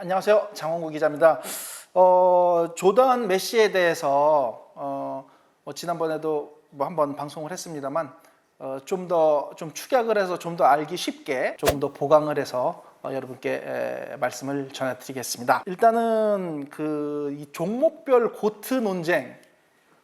안녕하세요. 장원구 기자입니다. 조던 메시에 대해서 지난번에도 한번 방송을 했습니다만 좀 축약을 해서 좀 더 알기 쉽게 조금 더 보강을 해서 여러분께 말씀을 전해드리겠습니다. 일단은 이 종목별 고트 논쟁,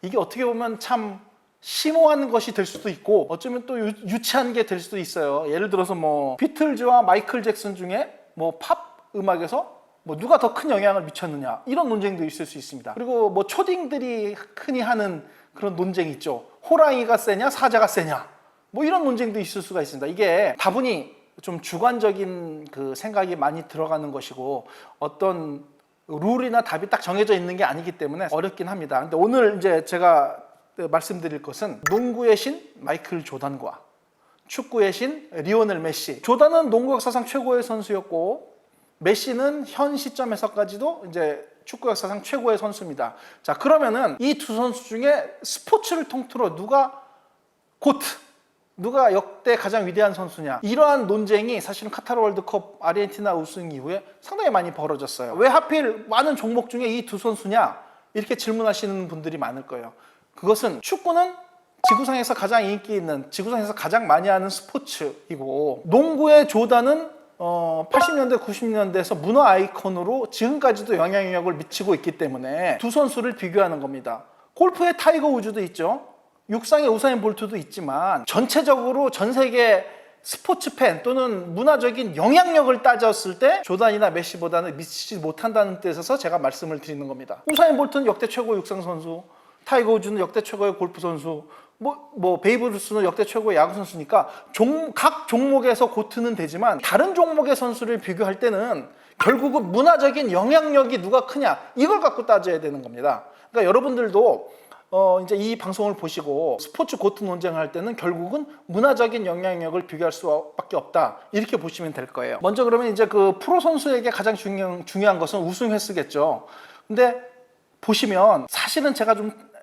이게 어떻게 보면 참 심오한 것이 될 수도 있고 어쩌면 또 유치한 게 될 수도 있어요. 예를 들어서 비틀즈와 마이클 잭슨 중에 팝 음악에서 누가 더 큰 영향을 미쳤느냐, 이런 논쟁도 있을 수 있습니다. 그리고 초딩들이 흔히 하는 그런 논쟁이 있죠. 호랑이가 세냐 사자가 세냐, 이런 논쟁도 있을 수가 있습니다. 이게 다분히 좀 주관적인 생각이 많이 들어가는 것이고 어떤 룰이나 답이 딱 정해져 있는 게 아니기 때문에 어렵긴 합니다. 근데 오늘 이제 제가 말씀드릴 것은 농구의 신 마이클 조던과 축구의 신 리오넬 메시. 조던은 농구 역사상 최고의 선수였고 메시는 현 시점에서까지도 이제 축구 역사상 최고의 선수입니다. 자, 그러면은 이 두 선수 중에 스포츠를 통틀어 누가 고트, 누가 역대 가장 위대한 선수냐, 이러한 논쟁이 사실은 카타르 월드컵 아르헨티나 우승 이후에 상당히 많이 벌어졌어요. 왜 하필 많은 종목 중에 이 두 선수냐, 이렇게 질문하시는 분들이 많을 거예요. 그것은 축구는 지구상에서 가장 인기 있는, 지구상에서 가장 많이 하는 스포츠이고 농구의 조던은 80년대, 90년대에서 문화 아이콘으로 지금까지도 영향력을 미치고 있기 때문에 두 선수를 비교하는 겁니다. 골프의 타이거 우즈도 있죠. 육상의 우사인 볼트도 있지만 전체적으로 전 세계 스포츠 팬 또는 문화적인 영향력을 따졌을 때 조던이나 메시보다는 미치지 못한다는 뜻에서 제가 말씀을 드리는 겁니다. 우사인 볼트는 역대 최고의 육상 선수, 타이거 우즈는 역대 최고의 골프 선수, 베이브 루스는 역대 최고의 야구 선수니까 각 종목에서 고트는 되지만 다른 종목의 선수를 비교할 때는 결국은 문화적인 영향력이 누가 크냐, 이걸 갖고 따져야 되는 겁니다. 그러니까 여러분들도 이제 이 방송을 보시고 스포츠 고트 논쟁을 할 때는 결국은 문화적인 영향력을 비교할 수밖에 없다, 이렇게 보시면 될 거예요. 먼저 그러면 이제 프로 선수에게 가장 중요한 것은 우승 횟수겠죠. 근데 보시면 사실은 제가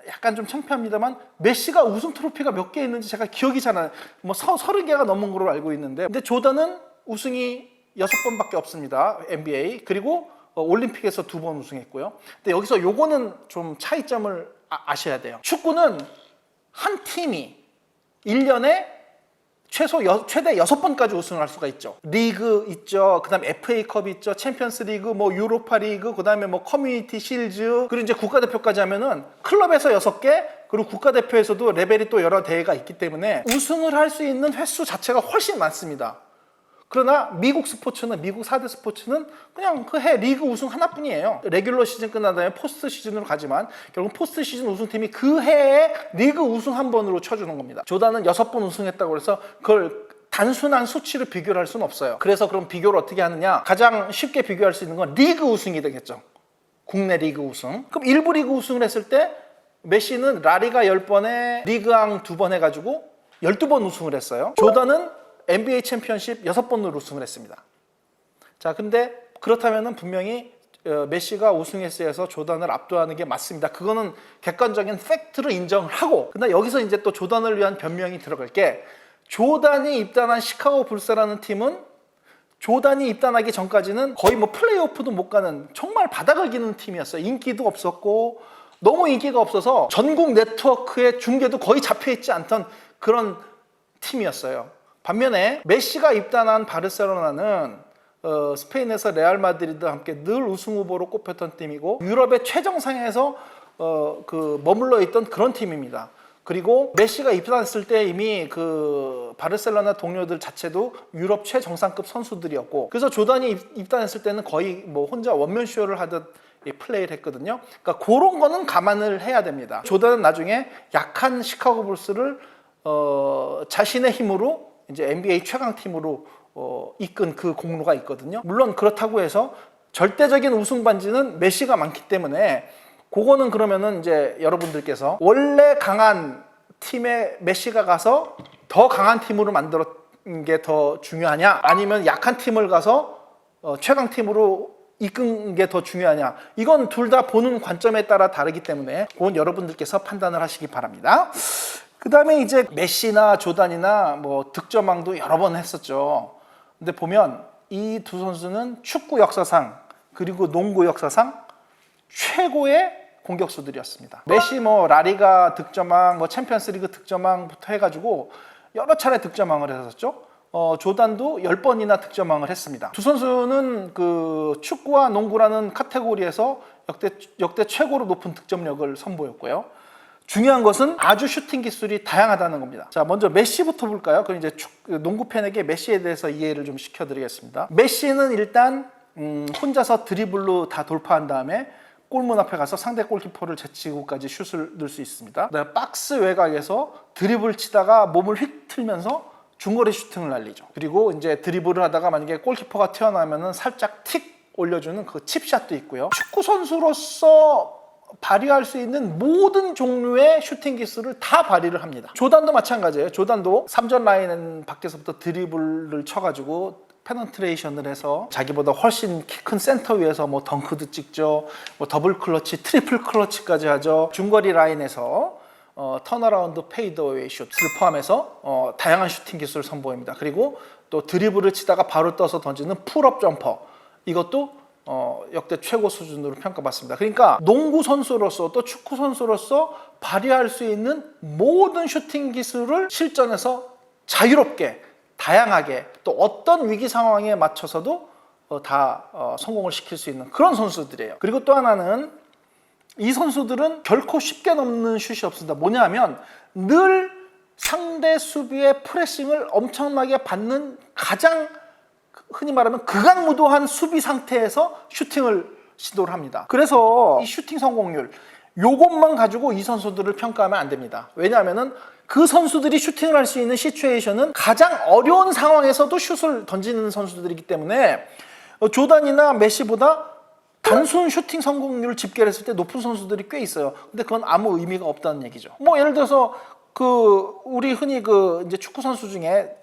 약간 좀 창피합니다만 메시가 우승 트로피가 몇 개 있는지 제가 기억이 잘 안 나요. 30개가 넘은 걸로 알고 있는데, 근데 조던은 우승이 6번밖에 없습니다. NBA. 그리고 올림픽에서 2번 우승했고요. 근데 여기서 요거는 좀 차이점을 아셔야 돼요. 축구는 한 팀이 1년에 최대 6번까지 우승을 할 수가 있죠. 리그 있죠. 그 다음에 FA컵 있죠. 챔피언스 리그, 유로파 리그, 그 다음에 커뮤니티 실즈, 그리고 이제 국가대표까지 하면은 클럽에서 6개, 그리고 국가대표에서도 레벨이 또 여러 대회가 있기 때문에 우승을 할 수 있는 횟수 자체가 훨씬 많습니다. 그러나 미국 스포츠는, 미국 4대 스포츠는 그냥 그 해 리그 우승 하나뿐이에요. 레귤러 시즌 끝난 다음에 포스트 시즌으로 가지만 결국 포스트 시즌 우승팀이 그 해에 리그 우승 한 번으로 쳐주는 겁니다. 조던은 6번 우승했다고 해서 그걸 단순한 수치로 비교를 할 수는 없어요. 그래서 그럼 비교를 어떻게 하느냐, 가장 쉽게 비교할 수 있는 건 리그 우승이 되겠죠. 국내 리그 우승. 그럼 일부 리그 우승을 했을 때 메시는 라리가 10번에 리그왕 2번 해가지고 12번 우승을 했어요. 조던은 NBA 챔피언십 6번으로 우승을 했습니다. 자, 근데 그렇다면은 분명히 메시가 우승 횟수에서 조던을 압도하는 게 맞습니다. 그거는 객관적인 팩트로 인정을 하고, 근데 여기서 이제 또 조던을 위한 변명이 들어갈 게, 조던이 입단한 시카고 불스라는 팀은 조던이 입단하기 전까지는 거의 플레이오프도 못 가는 정말 바닥을 기는 팀이었어요. 인기도 없었고 너무 인기가 없어서 전국 네트워크의 중계도 거의 잡혀있지 않던 그런 팀이었어요. 반면에 메시가 입단한 바르셀로나는 스페인에서 레알 마드리드와 함께 늘 우승 후보로 꼽혔던 팀이고 유럽의 최정상에서 머물러 있던 그런 팀입니다. 그리고 메시가 입단했을 때 이미 바르셀로나 동료들 자체도 유럽 최정상급 선수들이었고, 그래서 조던이 입단했을 때는 거의 혼자 원맨 쇼를 하듯 플레이를 했거든요. 그러니까 그런 거는 감안을 해야 됩니다. 조던은 나중에 약한 시카고 불스를 자신의 힘으로 이제 NBA 최강팀으로 이끈 그 공로가 있거든요. 물론 그렇다고 해서 절대적인 우승 반지는 메시가 많기 때문에 그거는 그러면은 이제 여러분들께서 원래 강한 팀에 메시가 가서 더 강한 팀으로 만들었는 게 더 중요하냐, 아니면 약한 팀을 가서 최강팀으로 이끈 게 더 중요하냐, 이건 둘 다 보는 관점에 따라 다르기 때문에 그건 여러분들께서 판단을 하시기 바랍니다. 그 다음에 이제 메시나 조던이나 득점왕도 여러 번 했었죠. 근데 보면 이 두 선수는 축구 역사상 그리고 농구 역사상 최고의 공격수들이었습니다. 메시 라리가 득점왕, 챔피언스리그 득점왕부터 해가지고 여러 차례 득점왕을 했었죠. 조단도 10번이나 득점왕을 했습니다. 두 선수는 그 축구와 농구라는 카테고리에서 역대 최고로 높은 득점력을 선보였고요. 중요한 것은 아주 슈팅 기술이 다양하다는 겁니다. 자, 먼저 메시부터 볼까요? 그럼 이제 농구 팬에게 메시에 대해서 이해를 좀 시켜드리겠습니다. 메시는 일단 혼자서 드리블로 다 돌파한 다음에 골문 앞에 가서 상대 골키퍼를 제치고까지 슛을 넣을 수 있습니다. 박스 외곽에서 드리블 치다가 몸을 휙 틀면서 중거리 슈팅을 날리죠. 그리고 이제 드리블을 하다가 만약에 골키퍼가 튀어나오면은 살짝 틱 올려주는 그 칩샷도 있고요. 축구 선수로서 발휘할 수 있는 모든 종류의 슈팅 기술을 다 발휘를 합니다. 조단도 마찬가지예요. 조단도 3점 라인 밖에서부터 드리블을 쳐가지고 페넌트레이션을 해서 자기보다 훨씬 키 큰 센터 위에서 덩크도 찍죠. 더블 클러치, 트리플 클러치까지 하죠. 중거리 라인에서 턴어라운드 페이드어웨이 슛을 포함해서 다양한 슈팅 기술을 선보입니다. 그리고 또 드리블을 치다가 바로 떠서 던지는 풀업 점퍼, 이것도 역대 최고 수준으로 평가받습니다. 그러니까 농구 선수로서 또 축구 선수로서 발휘할 수 있는 모든 슈팅 기술을 실전에서 자유롭게 다양하게 또 어떤 위기 상황에 맞춰서도 다 성공을 시킬 수 있는 그런 선수들이에요. 그리고 또 하나는 이 선수들은 결코 쉽게 넘는 슛이 없습니다. 뭐냐 하면 늘 상대 수비의 프레싱을 엄청나게 받는 가장 흔히 말하면 극악무도한 수비 상태에서 슈팅을 시도를 합니다. 그래서 이 슈팅 성공률 요것만 가지고 이 선수들을 평가하면 안 됩니다. 왜냐하면은 그 선수들이 슈팅을 할 수 있는 시츄에이션은 가장 어려운 상황에서도 슛을 던지는 선수들이기 때문에 조단이나 메시보다 단순 슈팅 성공률을 집계했을 때 높은 선수들이 꽤 있어요. 근데 그건 아무 의미가 없다는 얘기죠. 예를 들어서 우리 흔히 이제 축구 선수 중에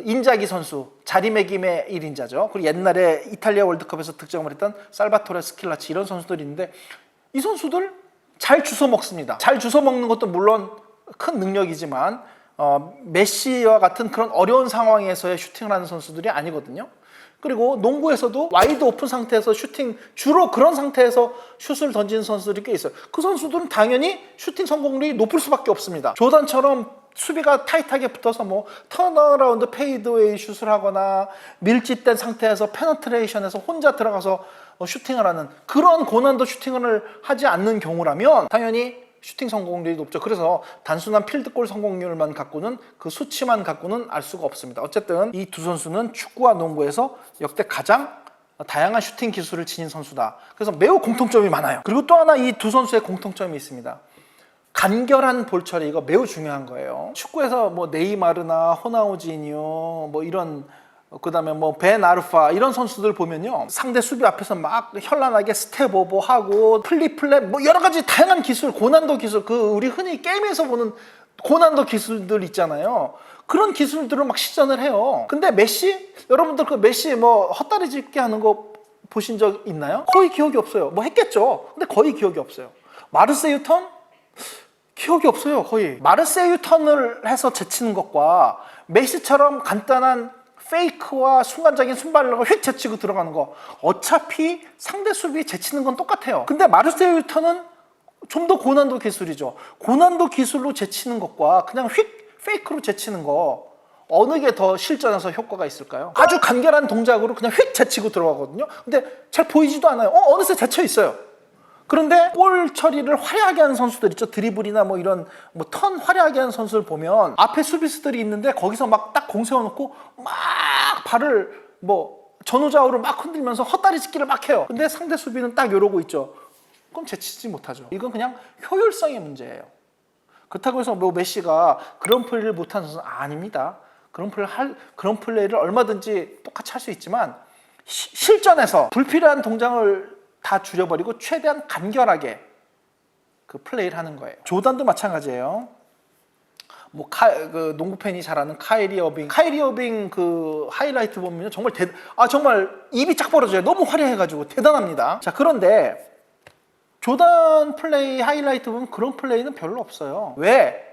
인자기 선수, 자리매김의 1인자죠. 그리고 옛날에 이탈리아 월드컵에서 득점을 했던 살바토레 스킬라치, 이런 선수들이 있는데 이 선수들 잘 주워 먹습니다. 잘 주워 먹는 것도 물론 큰 능력이지만 메시와 같은 그런 어려운 상황에서의 슈팅을 하는 선수들이 아니거든요. 그리고 농구에서도 와이드 오픈 상태에서 주로 그런 상태에서 슛을 던지는 선수들이 꽤 있어요. 그 선수들은 당연히 슈팅 성공률이 높을 수밖에 없습니다. 조단처럼 수비가 타이트하게 붙어서 턴어라운드 페이드웨이 슛을 하거나 밀집된 상태에서 페너트레이션에서 혼자 들어가서 슈팅을 하는 그런 고난도 슈팅을 하지 않는 경우라면 당연히 슈팅 성공률이 높죠. 그래서 단순한 필드골 성공률만 갖고는 그 수치만 갖고는 알 수가 없습니다. 어쨌든 이 두 선수는 축구와 농구에서 역대 가장 다양한 슈팅 기술을 지닌 선수다. 그래서 매우 공통점이 많아요. 그리고 또 하나 이 두 선수의 공통점이 있습니다. 간결한 볼 처리, 이거 매우 중요한 거예요. 축구에서 네이마르나 호나우지니오 이런 그다음에 벤 아르파 이런 선수들 보면요, 상대 수비 앞에서 막 현란하게 스텝 오버 하고 플립 여러 가지 다양한 기술, 고난도 기술, 우리 흔히 게임에서 보는 고난도 기술들 있잖아요. 그런 기술들을 막 시전을 해요. 근데 메시, 여러분들 메시 헛다리 짚기 하는 거 보신 적 있나요? 거의 기억이 없어요. 했겠죠. 근데 거의 기억이 없어요. 마르세유 턴? 기억이 없어요. 거의. 마르세유 턴을 해서 제치는 것과 메시처럼 간단한 페이크와 순간적인 순발력을 휙 제치고 들어가는 거, 어차피 상대 수비 제치는 건 똑같아요. 근데 마르세유 턴은 좀 더 고난도 기술이죠. 고난도 기술로 제치는 것과 그냥 휙 페이크로 제치는 거, 어느 게 더 실전에서 효과가 있을까요? 아주 간결한 동작으로 그냥 휙 제치고 들어가거든요. 근데 잘 보이지도 않아요. 어느새 제쳐 있어요. 그런데 골 처리를 화려하게 하는 선수들 있죠. 드리블이나 이런 턴 화려하게 하는 선수를 보면 앞에 수비수들이 있는데 거기서 막 딱 공 세워놓고 막 발을 전후좌우로 막 흔들면서 헛다리 짚기를 막 해요. 근데 상대 수비는 딱 이러고 있죠. 그럼 제치지 못하죠. 이건 그냥 효율성의 문제예요. 그렇다고 해서 메시가 그런 플레이를 못하는 선수는 아닙니다. 그런 플레이를 얼마든지 똑같이 할 수 있지만 실전에서 불필요한 동작을 다 줄여버리고 최대한 간결하게 플레이를 하는 거예요. 조단도 마찬가지예요. 농구 팬이 잘 아는 카이리 어빙 하이라이트 보면 정말 입이 쫙 벌어져요. 너무 화려해가지고 대단합니다. 자, 그런데 조단 플레이 하이라이트 보면 그런 플레이는 별로 없어요. 왜?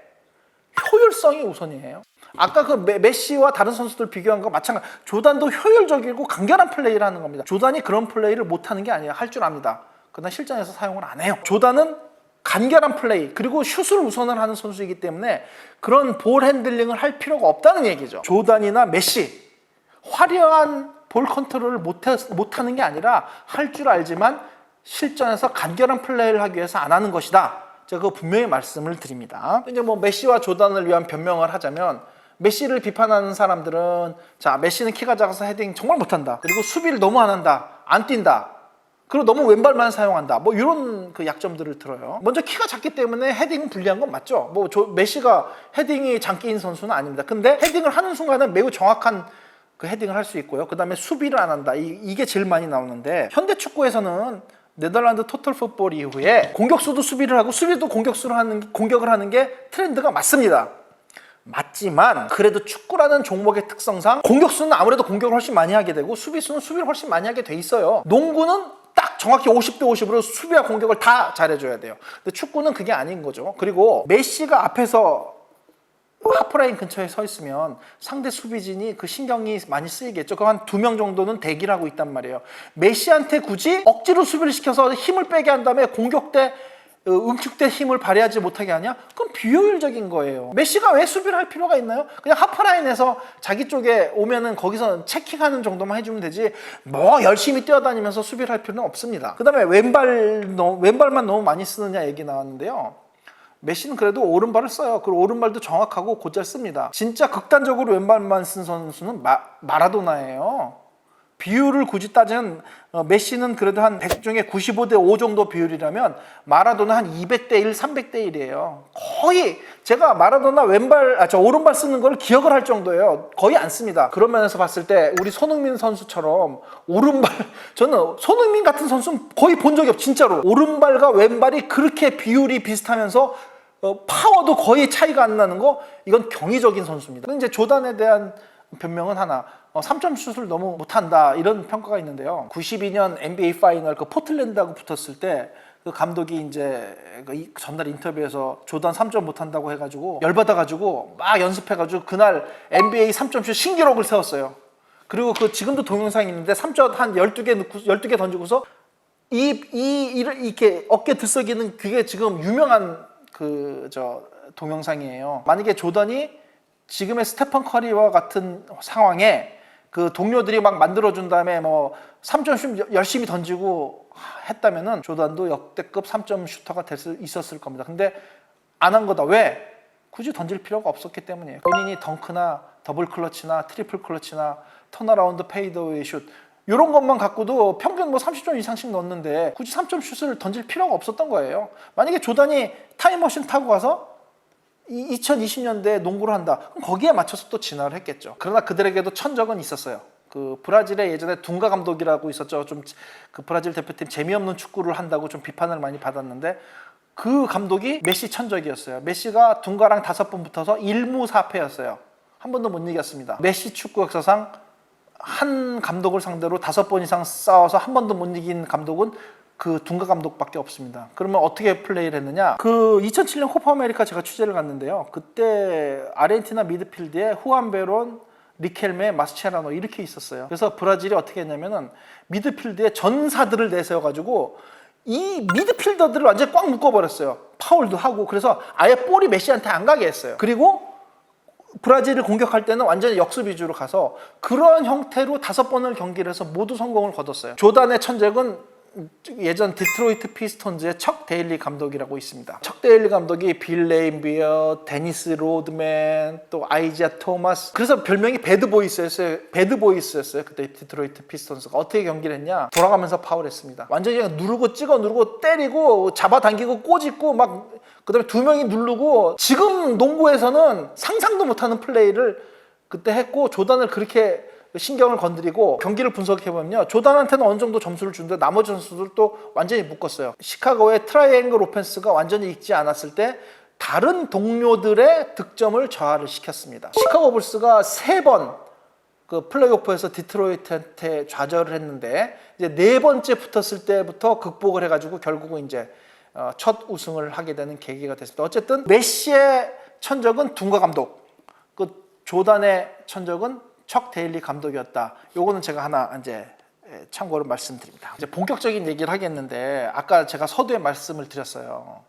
효율성이 우선이에요. 아까 그 메시와 다른 선수들 비교한 거 마찬가지. 조단도 효율적이고 간결한 플레이를 하는 겁니다. 조단이 그런 플레이를 못하는 게 아니에요. 할 줄 압니다. 그러나 실전에서 사용을 안 해요. 조단은 간결한 플레이 그리고 슛을 우선을 하는 선수이기 때문에 그런 볼 핸들링을 할 필요가 없다는 얘기죠. 조단이나 메시 화려한 볼 컨트롤을 못하는 게 아니라 할 줄 알지만 실전에서 간결한 플레이를 하기 위해서 안 하는 것이다. 제가 그거 분명히 말씀을 드립니다. 이제 뭐 메시와 조단을 위한 변명을 하자면 메시를 비판하는 사람들은 자 메시는 키가 작아서 헤딩 정말 못한다. 그리고 수비를 너무 안 한다. 안 뛴다. 그리고 너무 왼발만 사용한다. 뭐 이런 그 약점들을 들어요. 먼저 키가 작기 때문에 헤딩은 불리한 건 맞죠. 뭐 메시가 헤딩이 장기인 선수는 아닙니다. 근데 헤딩을 하는 순간은 매우 정확한 그 헤딩을 할 수 있고요. 그 다음에 수비를 안 한다. 이게 제일 많이 나오는데 현대 축구에서는 네덜란드 토탈 풋볼 이후에 공격수도 수비를 하고 수비도 공격을 하는 게 트렌드가 맞습니다. 맞지만 그래도 축구라는 종목의 특성상 공격수는 아무래도 공격을 훨씬 많이 하게 되고 수비수는 수비를 훨씬 많이 하게 돼 있어요. 농구는 딱 정확히 50대 50으로 수비와 공격을 다 잘해줘야 돼요. 근데 축구는 그게 아닌 거죠. 그리고 메시가 앞에서 하프라인 근처에 서 있으면 상대 수비진이 그 신경이 많이 쓰이겠죠. 그럼 한 2명 정도는 대기를 하고 있단 말이에요. 메시한테 굳이 억지로 수비를 시켜서 힘을 빼게 한 다음에 공격 때 응축된 힘을 발휘하지 못하게 하냐? 그건 비효율적인 거예요. 메시가 왜 수비를 할 필요가 있나요? 그냥 하프라인에서 자기 쪽에 오면은 거기서 체킹하는 정도만 해주면 되지 뭐 열심히 뛰어다니면서 수비를 할 필요는 없습니다. 그 다음에 왼발만 너무 많이 쓰느냐 얘기 나왔는데요. 메시는 그래도 오른발을 써요. 그리고 오른발도 정확하고 곧잘 씁니다. 진짜 극단적으로 왼발만 쓴 선수는 마라도나예요. 비율을 굳이 따지면 메시는 그래도 한 100 중에 95대 5 정도 비율이라면 마라도나 한 200대 1, 300대 1이에요. 거의 제가 마라도나 오른발 쓰는 걸 기억을 할 정도예요. 거의 안 씁니다. 그런 면에서 봤을 때 우리 손흥민 선수처럼 오른발 저는 손흥민 같은 선수는 거의 본 적이 없어요. 진짜로 오른발과 왼발이 그렇게 비율이 비슷하면서 파워도 거의 차이가 안 나는 거 이건 경이적인 선수입니다. 이제 조단에 대한 변명은 하나 3점 슛을 너무 못한다 이런 평가가 있는데요. 92년 NBA 파이널 그 포틀랜드하고 붙었을 때 그 감독이 이제 그 전날 인터뷰에서 조단 3점 못한다고 해가지고 열받아가지고 막 연습해가지고 그날 NBA 3점 슛 신기록을 세웠어요. 그리고 그 지금도 동영상이 있는데 3점 한 12개 던지고서 이렇게 어깨 들썩이는 그게 지금 유명한 동영상이에요. 만약에 조던이 지금의 스테판 커리와 같은 상황에 그 동료들이 막 만들어준 다음에 뭐 3점 슛 열심히 던지고 했다면은 조던도 역대급 3점 슈터가 될 수 있었을 겁니다. 근데 안 한 거다. 왜? 굳이 던질 필요가 없었기 때문이에요. 본인이 덩크나 더블 클러치나 트리플 클러치나 턴어라운드 페이드웨이 슛 이런 것만 갖고도 평균 뭐 30점 이상씩 넣었는데 굳이 3점 슛을 던질 필요가 없었던 거예요. 만약에 조던이 타임머신 타고 가서 2020년대에 농구를 한다. 그럼 거기에 맞춰서 또 진화를 했겠죠. 그러나 그들에게도 천적은 있었어요. 그 브라질에 예전에 둥가 감독이라고 있었죠. 좀 그 브라질 대표팀 재미없는 축구를 한다고 좀 비판을 많이 받았는데 그 감독이 메시 천적이었어요. 메시가 둥가랑 5번 붙어서 1무 4패였어요. 한 번도 못 이겼습니다. 메시 축구 역사상 한 감독을 상대로 5번 이상 싸워서 한 번도 못 이긴 감독은 그 둥가 감독밖에 없습니다. 그러면 어떻게 플레이를 했느냐? 그 2007년 코파 아메리카 제가 취재를 갔는데요. 그때 아르헨티나 미드필드에 후안 베론, 리켈메, 마스체라노 이렇게 있었어요. 그래서 브라질이 어떻게 했냐면은 미드필드에 전사들을 내세워가지고 이 미드필더들을 완전히 꽉 묶어버렸어요. 파울도 하고 그래서 아예 볼이 메시한테 안 가게 했어요. 그리고 브라질을 공격할 때는 완전히 역습 위주로 가서 그런 형태로 5번을 경기를 해서 모두 성공을 거뒀어요. 조단의 천적은 예전 디트로이트 피스톤즈의 척 데일리 감독이라고 있습니다. 척 데일리 감독이 빌 레인비어, 데니스 로드맨, 또 아이지아 토마스 그래서 별명이 배드보이스였어요. 배드보이스였어요. 그때 디트로이트 피스톤즈가 어떻게 경기를 했냐? 돌아가면서 파울했습니다. 완전히 그냥 누르고 찍어 누르고 때리고 잡아당기고 꼬집고 막 그다음에 2명이 누르고 지금 농구에서는 상상도 못하는 플레이를 그때 했고 조단을 그렇게 신경을 건드리고 경기를 분석해보면요. 조단한테는 어느 정도 점수를 주는데 나머지 선수들도 완전히 묶었어요. 시카고의 트라이앵글 오펜스가 완전히 익지 않았을 때 다른 동료들의 득점을 저하를 시켰습니다. 시카고 불스가 3번 그 플레이오프에서 디트로이트한테 좌절을 했는데 이제 4번째 붙었을 때부터 극복을 해가지고 결국은 이제 첫 우승을 하게 되는 계기가 됐습니다. 어쨌든 메시의 천적은 둥가 감독. 조단의 천적은 척 데일리 감독이었다. 요거는 제가 하나 이제 참고로 말씀드립니다. 이제 본격적인 얘기를 하겠는데 아까 제가 서두에 말씀을 드렸어요.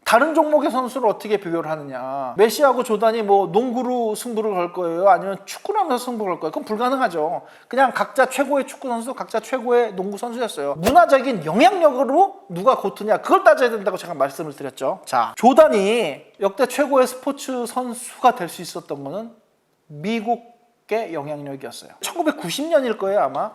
다른 종목의 선수를 어떻게 비교를 하느냐. 메시하고 조단이 뭐 농구로 승부를 걸 거예요? 아니면 축구로 하면서 승부를 걸 거예요? 그건 불가능하죠. 그냥 각자 최고의 축구 선수, 각자 최고의 농구 선수였어요. 문화적인 영향력으로 누가 고트냐, 그걸 따져야 된다고 제가 말씀을 드렸죠. 자, 조단이 역대 최고의 스포츠 선수가 될 수 있었던 거는 미국의 영향력이었어요. 1990년일 거예요, 아마.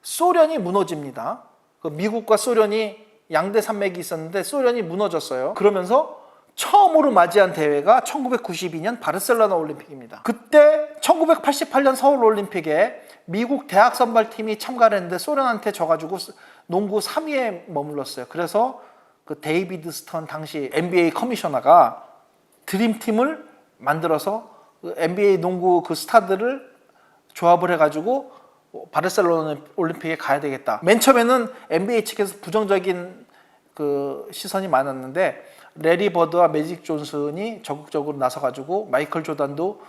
소련이 무너집니다. 그 미국과 소련이 양대 산맥이 있었는데 소련이 무너졌어요. 그러면서 처음으로 맞이한 대회가 1992년 바르셀로나 올림픽입니다. 그때 1988년 서울 올림픽에 미국 대학 선발팀이 참가를 했는데 소련한테 져가지고 농구 3위에 머물렀어요. 그래서 그 데이비드 스턴 당시 NBA 커미셔너가 드림팀을 만들어서 그 NBA 농구 그 스타들을 조합을 해가지고 바르셀로나 올림픽에 가야 되겠다. 맨 처음에는 NBA 측에서 부정적인 그 시선이 많았는데 레리 버드와 매직 존슨이 적극적으로 나서가지고 마이클 조단도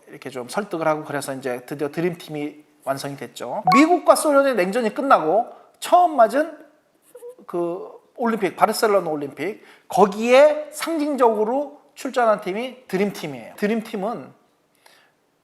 이렇게 좀 설득을 하고 그래서 이제 드디어 드림팀이 완성이 됐죠. 미국과 소련의 냉전이 끝나고 처음 맞은 그 올림픽, 바르셀로나 올림픽, 거기에 상징적으로 출전한 팀이 드림팀이에요. 드림팀은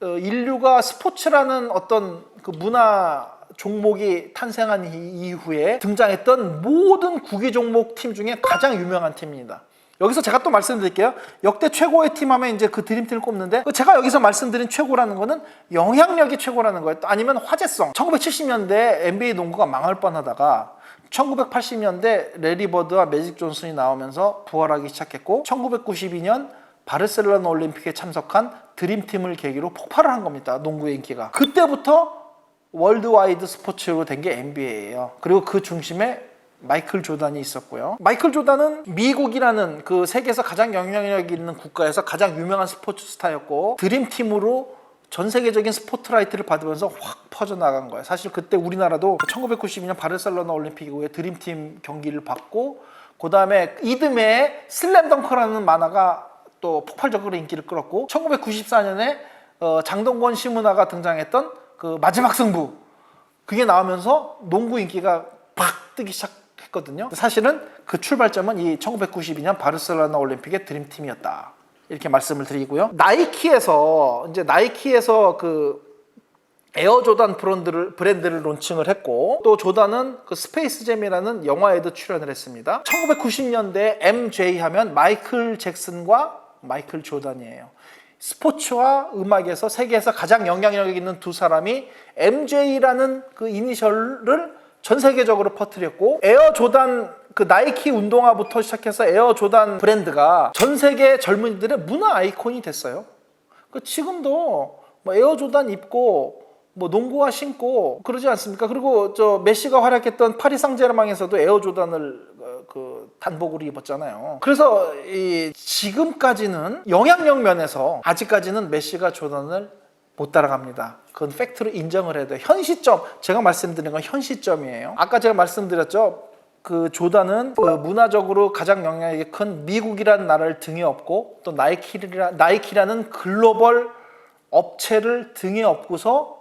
인류가 스포츠라는 어떤 그 문화 종목이 탄생한 이후에 등장했던 모든 구기 종목 팀 중에 가장 유명한 팀입니다. 여기서 제가 또 말씀드릴게요. 역대 최고의 팀 하면 이제 그 드림팀을 꼽는데 제가 여기서 말씀드린 최고라는 거는 영향력이 최고라는 거예요. 아니면 화제성. 1970년대 NBA 농구가 망할 뻔하다가 1980년대 레리 버드와 매직 존슨이 나오면서 부활하기 시작했고 1992년 바르셀로나 올림픽에 참석한 드림팀을 계기로 폭발을 한 겁니다. 농구의 인기가. 그때부터 월드와이드 스포츠로 된 게 NBA예요. 그리고 그 중심에 마이클 조단이 있었고요. 마이클 조단은 미국이라는 그 세계에서 가장 영향력 있는 국가에서 가장 유명한 스포츠 스타였고 드림팀으로 전 세계적인 스포트라이트를 받으면서 확 퍼져나간 거예요. 사실 그때 우리나라도 1992년 바르셀로나 올림픽 이후에 드림팀 경기를 받고 그 다음에 이듬해 슬램덩크라는 만화가 또 폭발적으로 인기를 끌었고 1994년에 장동건 시문화가 등장했던 그 마지막 승부 그게 나오면서 농구 인기가 팍 뜨기 시작했거든요. 사실은 그 출발점은 이 1992년 바르셀로나 올림픽의 드림팀이었다. 이렇게 말씀을 드리고요. 나이키에서 그 에어 조단 브랜드를 론칭을 했고 또 조단은 그 스페이스잼이라는 영화에도 출연을 했습니다. 1990년대 MJ 하면 마이클 잭슨과 마이클 조단이에요. 스포츠와 음악에서 세계에서 가장 영향력 있는 두 사람이 MJ라는 그 이니셜을 전 세계적으로 퍼뜨렸고 에어 조단 그 나이키 운동화부터 시작해서 에어 조단 브랜드가 전 세계 젊은이들의 문화 아이콘이 됐어요. 그 지금도 뭐 에어 조단 입고 뭐 농구화 신고 그러지 않습니까? 그리고 저 메시가 활약했던 파리 상제르맹에서도 에어 조단을 그 단복으로 입었잖아요. 그래서 이 지금까지는 영향력 면에서 아직까지는 메시가 조단을 못 따라갑니다. 그건 팩트로 인정을 해야 돼요. 현 시점, 제가 말씀드린 건 현 시점이에요. 아까 제가 말씀드렸죠. 그 조단은 그 문화적으로 가장 영향력이 큰 미국이라는 나라를 등에 업고 또 나이키라는 글로벌 업체를 등에 업고서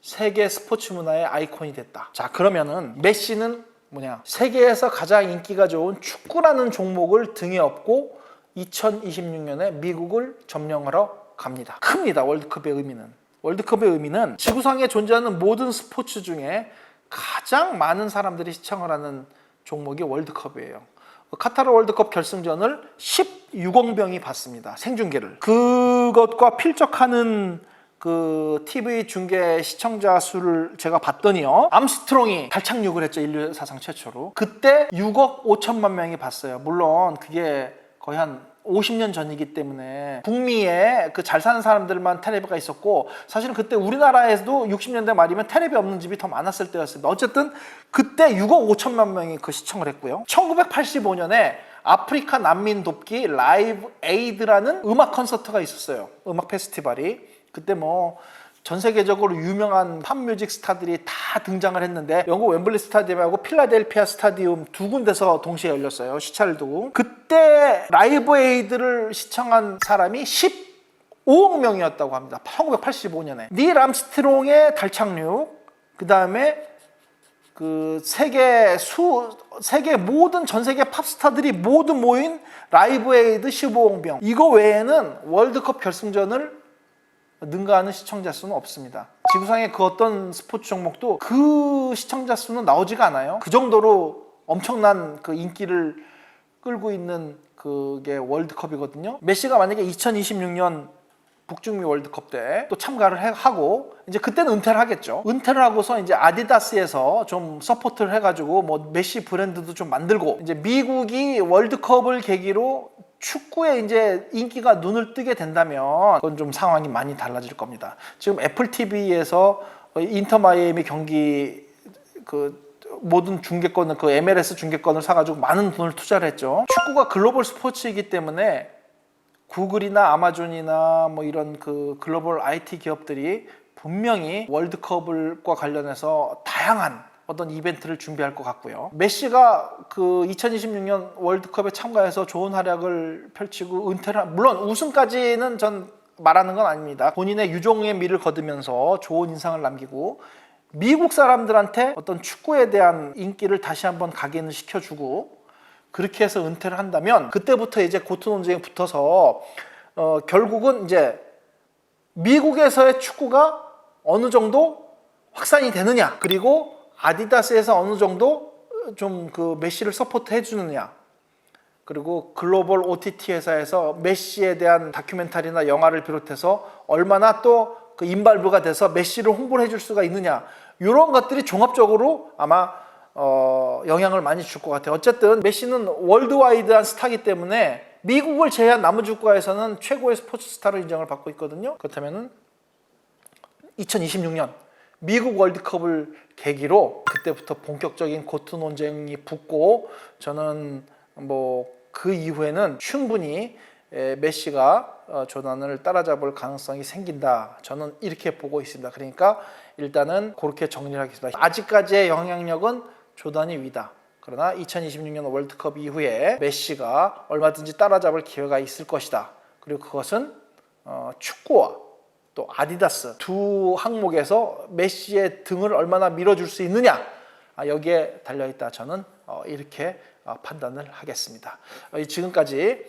세계 스포츠 문화의 아이콘이 됐다. 자, 그러면은 메시는 뭐냐? 세계에서 가장 인기가 좋은 축구라는 종목을 등에 업고 2026년에 미국을 점령하러 갑니다. 큽니다. 월드컵의 의미는. 월드컵의 의미는 지구상에 존재하는 모든 스포츠 중에 가장 많은 사람들이 시청을 하는 종목이 월드컵이에요. 카타르 월드컵 결승전을 16억 명이 봤습니다. 생중계를. 그것과 필적하는 그 TV 중계 시청자 수를 제가 봤더니요. 암스트롱이 달 착륙을 했죠. 인류 사상 최초로. 그때 6억 5천만 명이 봤어요. 물론 그게 거의 한 50년 전이기 때문에 북미에 그 잘 사는 사람들만 텔레비가 있었고 사실은 그때 우리나라에서도 60년대 말이면 텔레비 없는 집이 더 많았을 때였습니다. 어쨌든 그때 6억 5천만 명이 그 시청을 했고요. 1985년에 아프리카 난민 돕기 라이브 에이드라는 음악 콘서트가 있었어요. 음악 페스티벌이. 그때 뭐 전 세계적으로 유명한 팝뮤직 스타들이 다 등장을 했는데 영국 웸블리 스타디움하고 필라델피아 스타디움 두 군데서 동시에 열렸어요. 시차를 두고. 그때 라이브 에이드를 시청한 사람이 15 5억 명이었다고 합니다. 1985년에. 닐 암스트롱의 달 착륙, 그 다음에 그 세계 모든 전 세계 팝스타들이 모두 모인 라이브 에이드 15억 명. 이거 외에는 월드컵 결승전을 능가하는 시청자 수는 없습니다. 지구상의 그 어떤 스포츠 종목도 그 시청자 수는 나오지가 않아요. 그 정도로 엄청난 그 인기를 끌고 있는 그게 월드컵이거든요. 메시가 만약에 2026년 북중미 월드컵 때 또 참가를 하고 이제 그때는 은퇴를 하겠죠. 은퇴를 하고서 이제 아디다스에서 좀 서포트를 해가지고 뭐 메시 브랜드도 좀 만들고 이제 미국이 월드컵을 계기로 축구에 이제 인기가 눈을 뜨게 된다면 그건 좀 상황이 많이 달라질 겁니다. 지금 애플 TV에서 인터 마이애미 경기 그 모든 중계권을 그 MLS 중계권을 사가지고 많은 돈을 투자를 했죠. 축구가 글로벌 스포츠이기 때문에 구글이나 아마존이나 뭐 이런 그 글로벌 IT 기업들이 분명히 월드컵과 관련해서 다양한 어떤 이벤트를 준비할 것 같고요. 메시가 그 2026년 월드컵에 참가해서 좋은 활약을 펼치고 은퇴를 물론 우승까지는 전 말하는 건 아닙니다. 본인의 유종의 미를 거두면서 좋은 인상을 남기고 미국 사람들한테 어떤 축구에 대한 인기를 다시 한번 각인을 시켜주고 그렇게 해서 은퇴를 한다면 그때부터 이제 고트 논쟁이 붙어서 결국은 이제 미국에서의 축구가 어느 정도 확산이 되느냐, 그리고 아디다스에서 어느 정도 좀 그 메시를 서포트 해주느냐, 그리고 글로벌 OTT 회사에서 메시에 대한 다큐멘터리나 영화를 비롯해서 얼마나 또 그 인발부가 돼서 메시를 홍보를 해줄 수가 있느냐, 이런 것들이 종합적으로 아마 영향을 많이 줄 것 같아요. 어쨌든 메시는 월드와이드한 스타이기 때문에 미국을 제외한 나머지 국가에서는 최고의 스포츠 스타로 인정을 받고 있거든요. 그렇다면 2026년 미국 월드컵을 계기로 그때부터 본격적인 고트 논쟁이 붙고 저는 뭐 그 이후에는 충분히 메시가 조던을 따라잡을 가능성이 생긴다. 저는 이렇게 보고 있습니다. 그러니까 일단은 그렇게 정리를 하겠습니다. 아직까지의 영향력은 조던이 위다. 그러나 2026년 월드컵 이후에 메시가 얼마든지 따라잡을 기회가 있을 것이다. 그리고 그것은 축구와 또 아디다스 두 항목에서 메시의 등을 얼마나 밀어줄 수 있느냐, 여기에 달려있다. 저는 이렇게 판단을 하겠습니다. 지금까지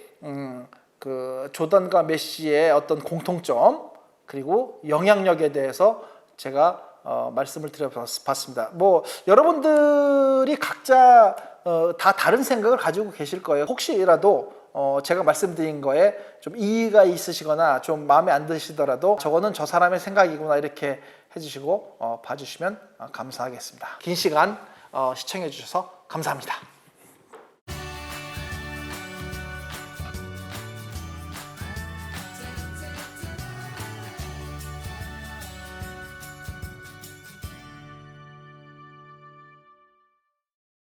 그 조던과 메시의 어떤 공통점 그리고 영향력에 대해서 제가 말씀을 드려봤습니다. 뭐 여러분들이 각자 다 다른 생각을 가지고 계실 거예요. 혹시라도 제가 말씀드린 거에 좀 이의가 있으시거나 좀 마음에 안 드시더라도 저거는 저 사람의 생각이구나 이렇게 해주시고 봐주시면 감사하겠습니다. 긴 시간 시청해 주셔서 감사합니다.